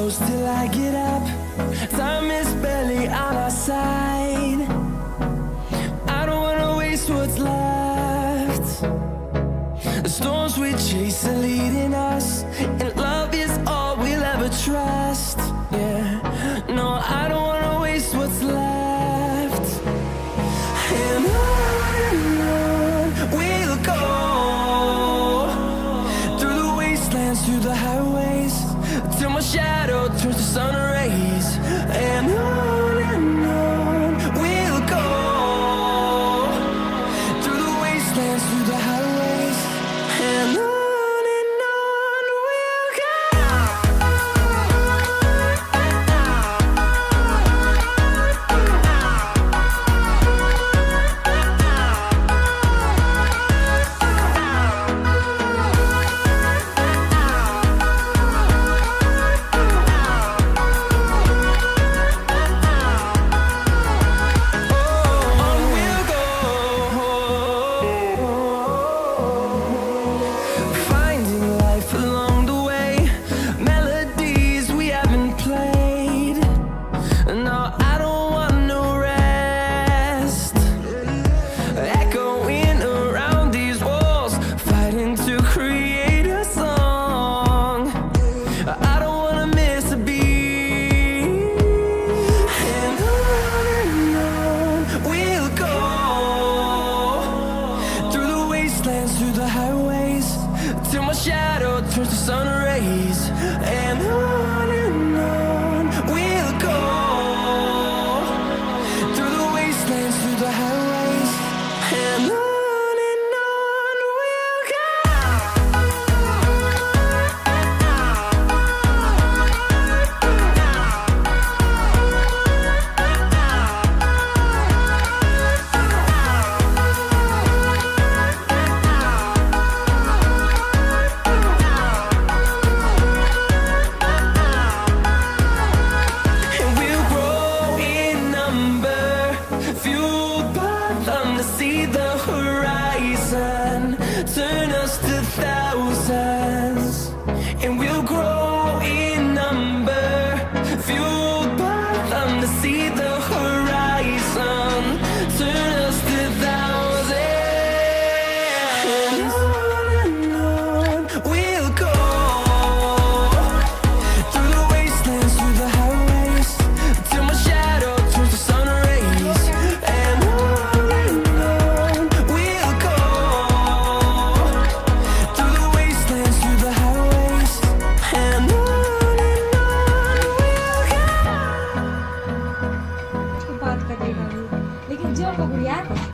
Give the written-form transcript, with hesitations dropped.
close till I get up. Time is barely on our side. I don't wanna waste what's left. The storms we chase are leading us, and love is all we'll ever trust. Yeah, no, I don't wanna waste what's left. And on we'll go, through the wastelands, through the highways, till my shadow turns to sun rays. And on we'll go, through the wastelands, through the highways, and on we'll go. Through the highways, till my shadow turns to sun rays. And on we'll go, through the wastelands, through the highways, and on we'll go. Fueled by them to see the horizon. Turn